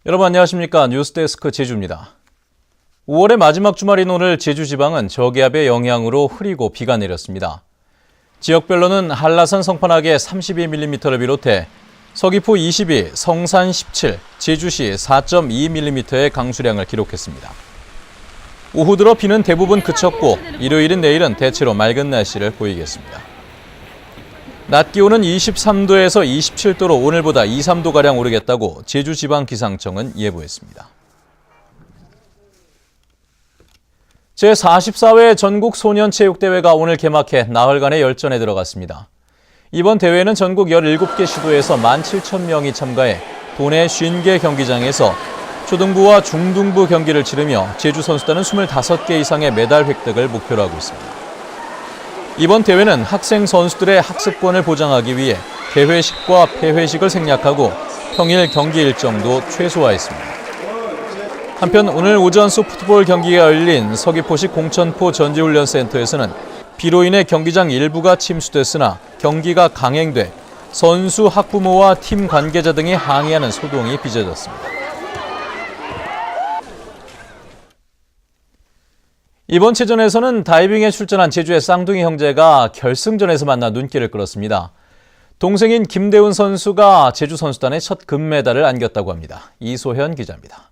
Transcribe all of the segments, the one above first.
여러분 안녕하십니까. 뉴스데스크 제주입니다. 5월의 마지막 주말인 오늘 제주지방은 저기압의 영향으로 흐리고 비가 내렸습니다. 지역별로는 한라산 성판하게 32mm를 비롯해 서귀포 22, 성산 17, 제주시 4.2mm의 강수량을 기록했습니다. 오후 들어 비는 대부분 그쳤고 일요일인 내일은 대체로 맑은 날씨를 보이겠습니다. 낮 기온은 23도에서 27도로 오늘보다 2, 3도가량 오르겠다고 제주지방기상청은 예보했습니다. 제44회 전국소년체육대회가 오늘 개막해 나흘간의 열전에 들어갔습니다. 이번 대회는 전국 17개 시도에서 17,000명이 참가해 도내 50개 경기장에서 초등부와 중등부 경기를 치르며 제주 선수단은 25개 이상의 메달 획득을 목표로 하고 있습니다. 이번 대회는 학생 선수들의 학습권을 보장하기 위해 개회식과 폐회식을 생략하고 평일 경기 일정도 최소화했습니다. 한편 오늘 오전 소프트볼 경기가 열린 서귀포시 공천포 전지훈련센터에서는 비로 인해 경기장 일부가 침수됐으나 경기가 강행돼 선수, 학부모와 팀 관계자 등이 항의하는 소동이 빚어졌습니다. 이번 체전에서는 다이빙에 출전한 제주의 쌍둥이 형제가 결승전에서 만나 눈길을 끌었습니다. 동생인 김대훈 선수가 제주 선수단의 첫 금메달을 안겼다고 합니다. 이소현 기자입니다.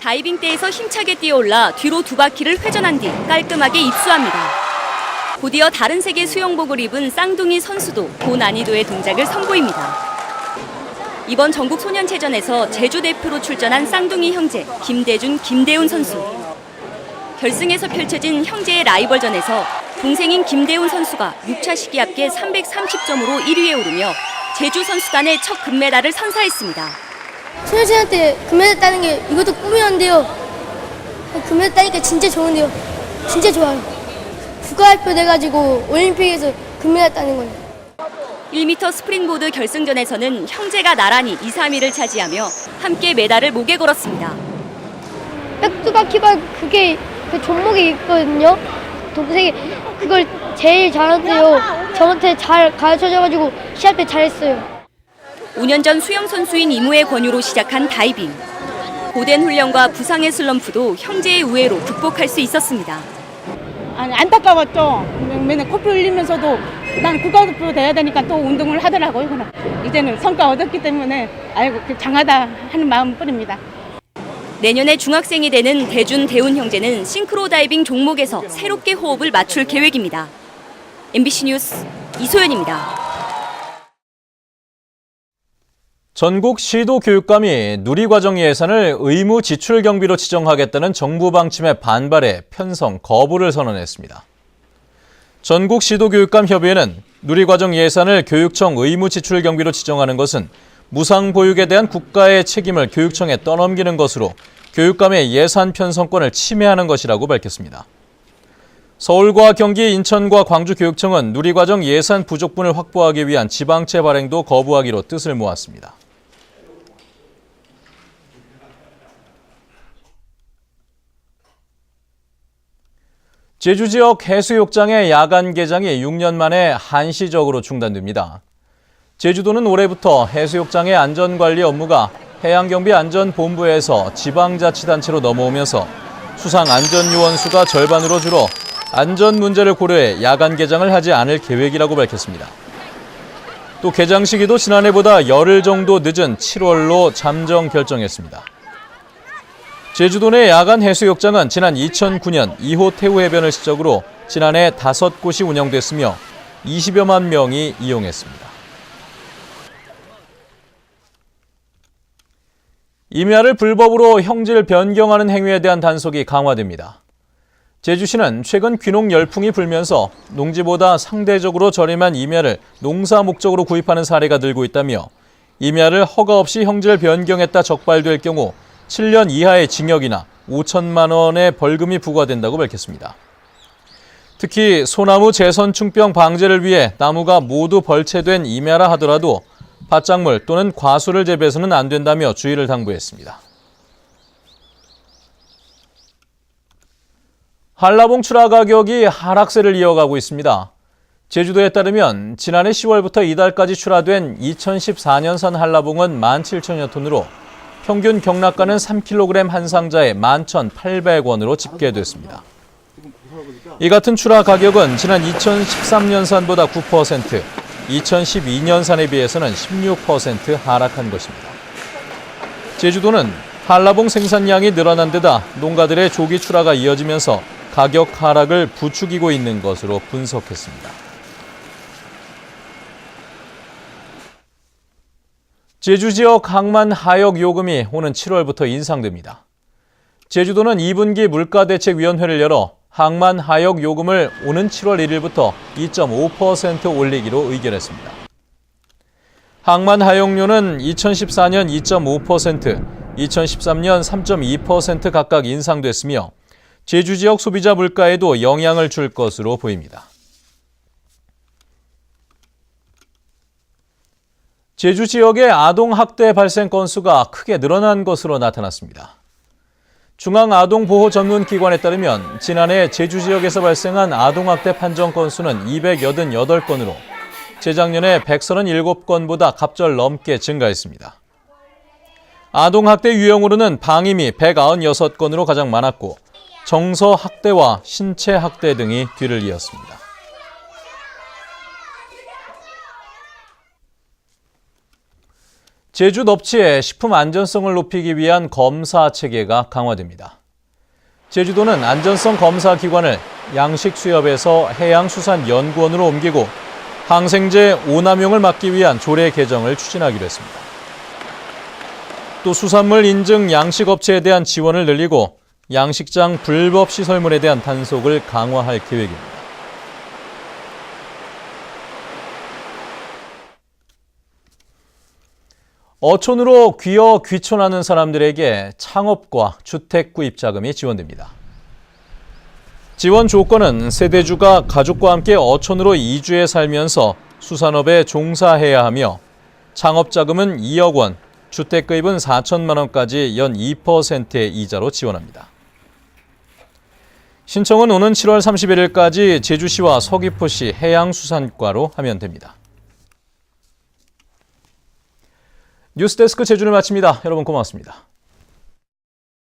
다이빙대에서 힘차게 뛰어올라 뒤로 두 바퀴를 회전한 뒤 깔끔하게 입수합니다. 곧이어 다른 색의 수영복을 입은 쌍둥이 선수도 고난이도의 동작을 선보입니다. 이번 전국 소년체전에서 제주 대표로 출전한 쌍둥이 형제 김대준, 김대훈 선수. 결승에서 펼쳐진 형제의 라이벌전에서 동생인 김대훈 선수가 6차 시기 합계 330점으로 1위에 오르며 제주 선수단의 첫 금메달을 선사했습니다. 소년체전 때 금메달 따는 게 이것도 꿈이었는데요. 금메달 따니까 진짜 좋은데요. 진짜 좋아요. 국가대표 돼가지고 올림픽에서 금메달 따는 거예요. 1m 스프링보드 결승전에서는 형제가 나란히 2, 3위를 차지하며 함께 메달을 목에 걸었습니다. 백두바퀴발 그게 그 종목이 있거든요. 동생이 그걸 제일 잘하는데요. 저한테 잘 가르쳐줘가지고 시합 때 잘했어요. 5년 전 수영 선수인 이모의 권유로 시작한 다이빙. 고된 훈련과 부상의 슬럼프도 형제의 우애로 극복할 수 있었습니다. 안타까웠죠. 맨날 코피 흘리면서도 난 국가대표 돼야 되니까 또 운동을 하더라고요. 이제는 성과 얻었기 때문에 아이고 장하다 하는 마음뿐입니다. 내년에 중학생이 되는 대준, 대훈 형제는 싱크로 다이빙 종목에서 새롭게 호흡을 맞출 계획입니다. MBC 뉴스 이소연입니다. 전국 시도 교육감이 누리과정 예산을 의무 지출 경비로 지정하겠다는 정부 방침에 반발해 편성 거부를 선언했습니다. 전국 시도교육감협의회는 누리과정 예산을 교육청 의무 지출 경비로 지정하는 것은 무상보육에 대한 국가의 책임을 교육청에 떠넘기는 것으로 교육감의 예산 편성권을 침해하는 것이라고 밝혔습니다. 서울과 경기, 인천과 광주교육청은 누리과정 예산 부족분을 확보하기 위한 지방채 발행도 거부하기로 뜻을 모았습니다. 제주 지역 해수욕장의 야간 개장이 6년 만에 한시적으로 중단됩니다. 제주도는 올해부터 해수욕장의 안전관리 업무가 해양경비안전본부에서 지방자치단체로 넘어오면서 수상안전요원 수가 절반으로 줄어 안전 문제를 고려해 야간 개장을 하지 않을 계획이라고 밝혔습니다. 또 개장 시기도 지난해보다 열흘 정도 늦은 7월로 잠정 결정했습니다. 제주도 내 야간 해수욕장은 지난 2009년 2호 태우 해변을 시작으로 지난해 5곳이 운영됐으며 20여만 명이 이용했습니다. 임야를 불법으로 형질 변경하는 행위에 대한 단속이 강화됩니다. 제주시는 최근 귀농 열풍이 불면서 농지보다 상대적으로 저렴한 임야를 농사 목적으로 구입하는 사례가 늘고 있다며 임야를 허가 없이 형질 변경했다 적발될 경우 7년 이하의 징역이나 5천만 원의 벌금이 부과된다고 밝혔습니다. 특히 소나무 재선충병 방제를 위해 나무가 모두 벌채된 임야라 하더라도 밭작물 또는 과수를 재배해서는 안 된다며 주의를 당부했습니다. 한라봉 출하 가격이 하락세를 이어가고 있습니다. 제주도에 따르면 지난해 10월부터 이달까지 출하된 2014년산 한라봉은 17,000여 톤으로 평균 경락가는 3kg 한 상자에 11,800원으로 집계됐습니다. 이 같은 출하 가격은 지난 2013년산보다 9%, 2012년산에 비해서는 16% 하락한 것입니다. 제주도는 한라봉 생산량이 늘어난 데다 농가들의 조기 출하가 이어지면서 가격 하락을 부추기고 있는 것으로 분석했습니다. 제주 지역 항만 하역 요금이 오는 7월부터 인상됩니다. 제주도는 2분기 물가대책위원회를 열어 항만 하역 요금을 오는 7월 1일부터 2.5% 올리기로 의결했습니다. 항만 하역료는 2014년 2.5%, 2013년 3.2% 각각 인상됐으며 제주 지역 소비자 물가에도 영향을 줄 것으로 보입니다. 제주 지역의 아동학대 발생 건수가 크게 늘어난 것으로 나타났습니다. 중앙아동보호전문기관에 따르면 지난해 제주 지역에서 발생한 아동학대 판정 건수는 288건으로 재작년에 137건보다 갑절 넘게 증가했습니다. 아동학대 유형으로는 방임이 196건으로 가장 많았고 정서학대와 신체학대 등이 뒤를 이었습니다. 제주 넙치의 식품 안전성을 높이기 위한 검사 체계가 강화됩니다. 제주도는 안전성 검사 기관을 양식수협에서 해양수산연구원으로 옮기고 항생제 오남용을 막기 위한 조례 개정을 추진하기로 했습니다. 또 수산물 인증 양식업체에 대한 지원을 늘리고 양식장 불법 시설물에 대한 단속을 강화할 계획입니다. 어촌으로 귀여 귀촌하는 사람들에게 창업과 주택 구입 자금이 지원됩니다. 지원 조건은 세대주가 가족과 함께 어촌으로 이주해 살면서 수산업에 종사해야 하며 창업 자금은 2억 원, 주택 구입은 4천만 원까지 연 2%의 이자로 지원합니다. 신청은 오는 7월 31일까지 제주시와 서귀포시 해양수산과로 하면 됩니다. 뉴스데스크 제주를 마칩니다. 여러분 고맙습니다.